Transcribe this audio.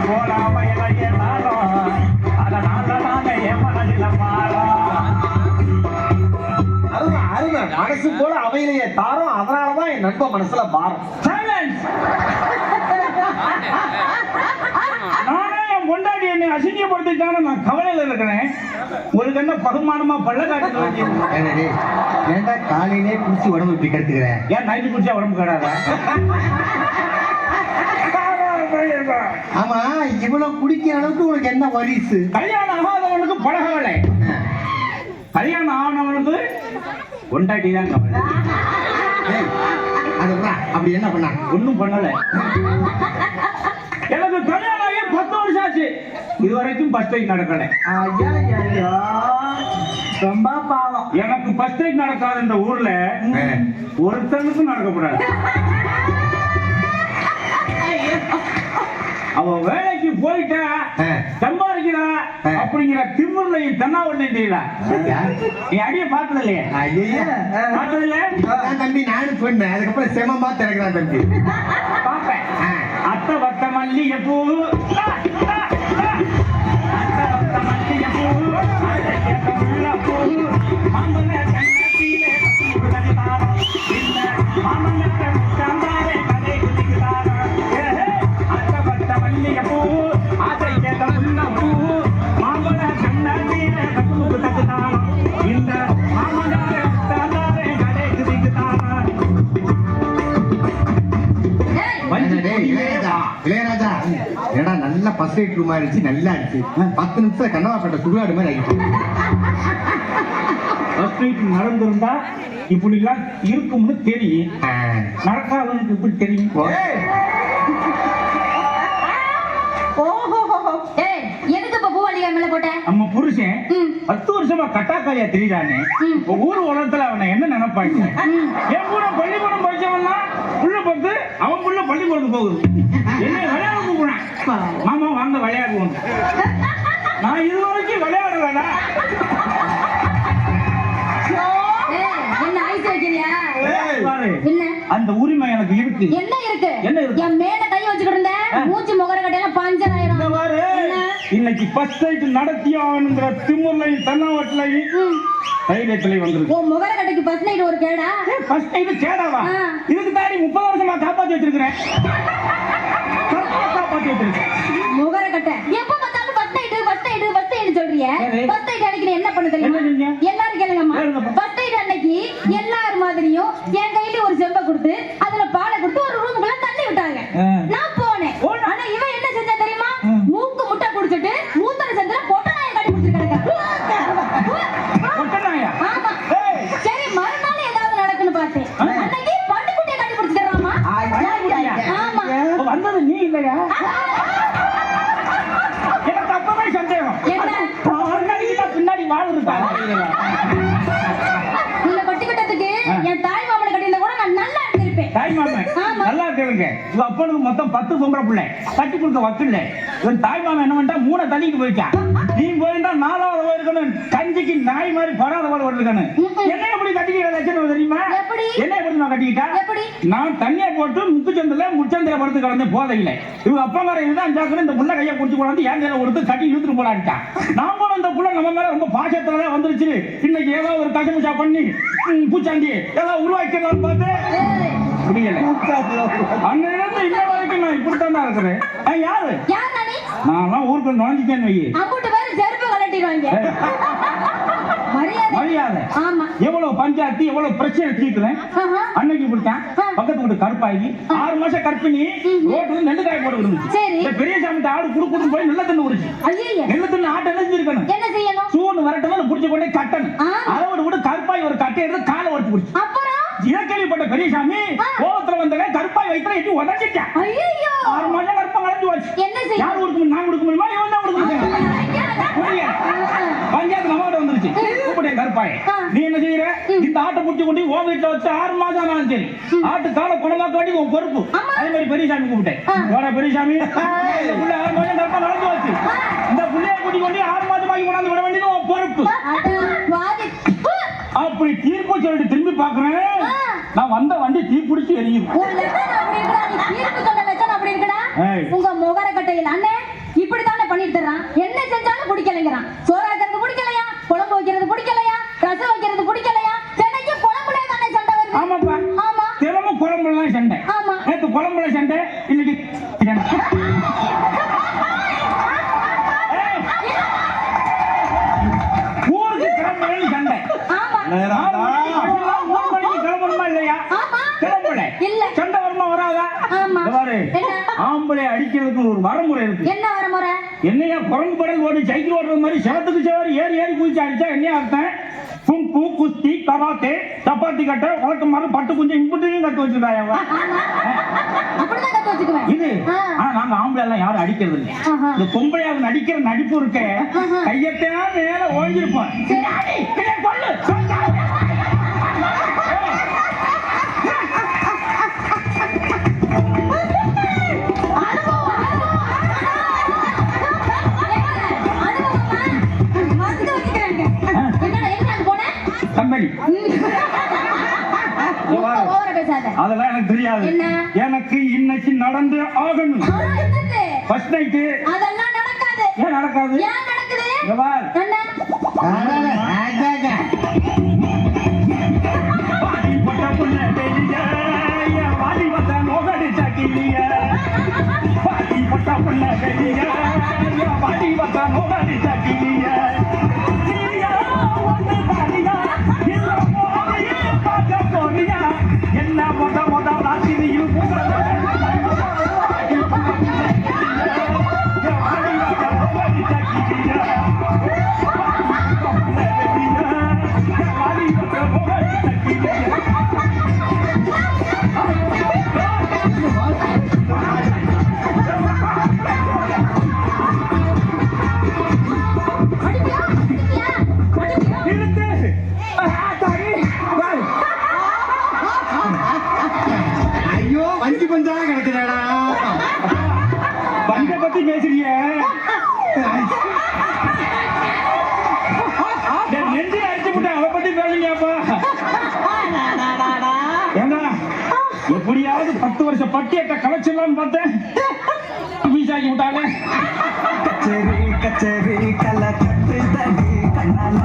போல அமையலையே நானும் அதனால நானே என் மனதில மாறும். அருமை மனசு போல அமையிலையே தாரம், அதனாலதான் என் நண்பன் மனசுல பாரம். நானே என் பொண்டாட்டி என்னை அசிங்கப்படுத்திட்டான நான் கவலையில இருக்கிறேன். ஒரு கண்ண பகுமானமா பள்ள காட்டு. ஏன்டா காலையிலே குடிச்சு உடம்பு இப்படி கெடுத்துக்கிறேன்? ஏன் நைட்டு குடிச்சா உடம்பு கேடாத? ஆமா, இவ்வளவு குடிக்கிற அளவுக்கு உனக்கு என்ன வரிசு? கல்யாணம் ஆகாதவனுக்கு பழகவில்லை, கல்யாணம் ஆனவனுக்கு பொண்டாட்டி தான் கவலை. அப்படி என்ன பண்ண? ஒண்ணும் பண்ணல. எனக்கு கல்யாணம் ஆகி 10 வருஷம் ஆச்சு, இதுவரைக்கும் ஃபர்ஸ்ட் டைம் நடக்கல. ரொம்ப பாவம். எனக்கு ஃபர்ஸ்ட் டைம் நடக்காத இந்த ஊர்ல ஒருத்தனுக்கும் நடக்கப்படாது. அவ வேலைக்கு போயிட்டா சம்பாதிக்கிறா அப்படிங்கிற திமுர்ல தென்னாவட்டை தெரியல. நீ அடிய பார்த்தது இல்லையா? பார்த்தது இல்ல தம்பி, நானும் சொன்னேன். அதுக்கப்புறம் செமமா திறக்கிறான் தம்பி. பாப்பேன். அத்தை வத்த மல்லிகை பூ, இளையராஜா ஏடா நல்லா பஸ் ரைட் ரூம் ஆயிடுச்சு, நல்லா இருக்கு. 10 நிமிஷம் கண்ணவாப்பட்ட சுடுகாடு மாதிரி ஆகிடுச்சு. நடந்திருந்தா இப்படி எல்லாம் இருக்கும்னு தெரியும், நடக்காதவனுக்கு இப்படி தெரியும். நம்ம புருஷன் 10 வருஷமா கட்டாக்காலியா தெரியுதானே. ஊர் உலகத்துல அவனை என்ன நினைப்பாங்க? என் கூட பள்ளிக்கூடம் படிச்சவன்னா உள்ள பார்த்து அவன் புள்ள பள்ளிக்கூடத்துக்கு போகுது, என்ன விளையாட போனான். மாமா வாங்க விளையாடுவோம். நான் இதுவரைக்கும் விளையாடுறேனா? அந்த உரிமை எனக்கு இருக்கு. என்ன இருக்கு? என்ன இருக்கு? என் மேல கை வச்சுக்கிட்டு இருந்த மூச்சு முகர கட்டையெல்லாம் பஞ்சர் ஆயிரும். இன்னைக்கு ஃபர்ஸ்ட் நைட் நடத்தியாங்கிற திமுர்லை தென்னாவட்டலை தைரியத்திலே வந்திருக்கு. ஓ, முகர கட்டைக்கு ஃபர்ஸ்ட் நைட் ஒரு கேடா? First night கேடாவா? இதுக்கு தாடி 30 வருஷமா காப்பாத்தி வச்சிருக்கிறேன். காப்பாத்தி வச்சிருக்கேன் முகர கட்டை. எப்ப பார்த்தாலும் ஃபர்ஸ்ட் நைட் சொல்றீங்க. ஃபர்ஸ்ட் நைட் அன்னைக்கு என்ன பண்ணு தெரியுமா? எல்லாரும் கேளுங்கம்மா. ஃபர்ஸ்ட் நைட் அன்னைக்கு எல்லார் மாதிரியும் என் கையில ஒரு செம்ப கொடுத்து அதுல பாலை கொடுத்து ஒரு ரூமுக்குள்ள தள்ளி விட்டாங்க. நான் போனேன். ஆனா இவன் என்ன செஞ்சா தெரியுமா? மூக்கு முட்டை குடிச்சிட்டு மூத்தர செஞ்சல பொட்டநாய கட்டி குடிச்சிட்டு கிடக்கா. பொட்டநாயா? ஆமா. சரி, மறுநாள் ஏதாவது நடக்குன்னு பார்த்தேன். அன்னைக்கு பட்டுக்குட்டியை கட்டி குடிச்சிட்டறாமா. ஆமா. வந்தது நீ இல்லையா? எனக்கு அப்பவே சந்தேகம். என்ன? பின்னாடி வாழ இருக்கா? உள்ள பட்டுக்கிட்டதுக்கு என் தாய் மாமனை கட்டியிருந்தா கூட நான் நல்லா இருந்திருப்பேன். தாய் மாமன் நல்லா கேளுங்க. இவ அப்பனுக்கு மொத்தம் 10 பொம்பளை பிள்ளை, கட்டி கொடுக்க வக்கல. இவன் தாய் மாமன் என்ன பண்ணிட்டா 3 தள்ளிட்டு போயிட்டான். நீ போயிருந்தா 4வது போயிருக்கணும். கஞ்சிக்கு நாய் மாதிரி படாத போல இருக்கணும். என்ன எப்படி கட்டிக்கிட்ட தெரியுமா? என்ன எப்படி நான் கட்டிக்கிட்டா? நான் தண்ணியை போட்டு முச்சந்தில படுத்து கிடந்த போதையில இவங்க அப்பங்கார இதுதான் ஜாக்கிரம். இந்த புள்ள கையை குடிச்சு கொண்டாந்து என் கையில கொடுத்து கட்டி இழுத்துட்டு போலான்ட்டான். நான் கூட இந்த புள்ள நம்ம மேல ரொம்ப பாசத்துலதான் வந்துருச்சு. இன்னைக்கு ஏதாவது ஒரு கசமுச்சா பண்ணி பூச்சாண்டி ஏதாவது உருவாக்கிடலாம்னு பார்த்து முடியல. அன்னிலிருந்து இன்ன வரைக்கும் நான் இப்படித்தான் இருக்கிறேன். யாரு? நான் ஊருக்கு நுழைஞ்சிட்டேன்னு வை. மரியாதை. எவ்வளவு பஞ்சாயத்து எவ்வளவு பிரச்சனை தீர்க்கிறேன். அன்னைக்கு இப்படித்தான் பக்கத்து வீட்டு கருப்பாகி 6 மாசம் கற்பிணி ரோட்டுல நெல்லு காய போட்டு இருந்துச்சு. பெரிய சாமி ஆடு குடுக்குன்னு போய் நெல்ல தின்னு உரிச்சு. நெல்ல தின்னு ஆட்டை என்ன செஞ்சிருக்கணும்? சூன்னு வரட்டும் புடிச்சு கொண்டே கட்டணும். அதோட விட கருப்பாய் ஒரு கட்டை எடுத்து காலை உடச்சு குடிச்சு. இலக்கேள்விப்பட்ட பெரியசாமி கோபத்துல வந்தவன் கருப்பாய் வைத்திர எட்டி உடஞ்சிட்டான். 6 மாசம் கருப்பா வளைஞ்சு போச்சு. யார் கொடுக்க? நான் கொடுக்க முடியுமா? இவன் தான் கொடுக்க முடியும். பஞ்சாயத்து நம்மகிட்ட வந்துருச்சு. கூப்பிட்டேன் கருப்பாய், நீ என்ன செய்யற? இந்த ஆட்டை முடிச்சு கொண்டு ஓ வீட்டுல வச்சு 6 மாசம் ஆனாலும் சரி ஆட்டு காலை குணமாக்க வேண்டி உன் பொறுப்பு. அதே மாதிரி பெரியசாமி கூப்பிட்டேன். பெரியசாமி 6 மாசம் கருப்பா வளைஞ்சு வச்சு இந்த புள்ளைய கூட்டி கொண்டு 6 மாசம் ஆகி கொண்டாந்து விட வேண்டியது உன் பொறுப்பு. அப்படி தீர்ப்பு சொல்லிட்டு திரும்பி பாக்குறேன். நான் வந்த வண்டி தீ பிடிச்சி எரியுது. உங்க முகர கட்டையில் அண்ணே சோறாக்குறது பிடிக்கலையா, குழம்பு வைக்கிறது பிடிக்கலையா, ரசம் வைக்கிறது பிடிக்கலையா, தினைக்கு குழம்புல தானே சண்டை வருது. ஆமாப்பா, ஆமா தினமும் குழம்புல தான் சண்டை. ஆமா. நேத்து குழம்புல சண்டை, இன்னைக்கு சண்டை. ஏய், ஊருக்கு கிளம்புறேன்னு சண்டை. ஆமா 3 மணிக்கு கிளம்பணுமா இல்லையா? ஆமா கிளம்புல இல்ல. சண்டை வருமா வராதா? ஆமா. இங்க பாரு, என்ன? ஆம்பளை அடிக்கிறதுக்கு ஒரு வரமுறை இருக்கு. என்ன வரமுறை? என்னையா குரங்கு படல் ஓடி சைக்கிள் ஓடுறது மாதிரி செவத்துக்கு செவரு ஏறி ஏறி குதிச்சு அடிச்சா என்ன அர்த்தம்? குங்கு, குஸ்தி, கராத்தே, சப்பாத்தி கட்ட, வழக்கம் மாதிரி பட்டு குஞ்சு இம்புட்டையும் கட்டு வச்சிருக்காங்க. அப்படிதான் கத்து வச்சுக்குவேன். இது ஆனா நாங்க ஆம்பளை எல்லாம் யாரும் அடிக்கிறது இல்லை. ஆஹா. இந்த பொம்பளையாவது நடிக்கிற நடிப்பு இருக்க கையத்தான் மேல ஓய்ஞ்சிருப்போம். கம்பெனி அதெல்லாம் எனக்கு தெரியாது. என்ன? எனக்கு இன்னைக்கு நடந்து ஆகணும். ஃபர்ஸ்ட் நைட் அதெல்லாம் நடக்காது. ஏன் நடக்காது? ஏன் நடக்குது? இங்க பார். என்ன? வாடி பட்ட புள்ள வெளிய, என் வாடி வந்த நோகடி சக்கிலிய. வாடி பட்ட புள்ள வெளிய, என் வாடி வந்த நோகடி சக்கிலிய. சீரியா, ஒண்ணு பாரியா, இல்ல போறியே பார்க்க போறியா, என்ன மொத ராத்திரியில் உங்களை ஐயோ வஞ்சி பஞ்சா கிடக்குதாடா. பஞ்ச பத்தி பேசுறீங்க. நெஞ்சு அடிச்சு விட்டேன், அதை பத்தி பேசுங்கப்பா. ஏங்க எப்படியாவது 10 வருஷ பட்டியத்தை கலைச்சிடலாம்னு பார்த்தேன், வீசாக்கி விட்டாங்க. கச்சேரி கச்சேரி கலை கட்டு தடி கண்ணால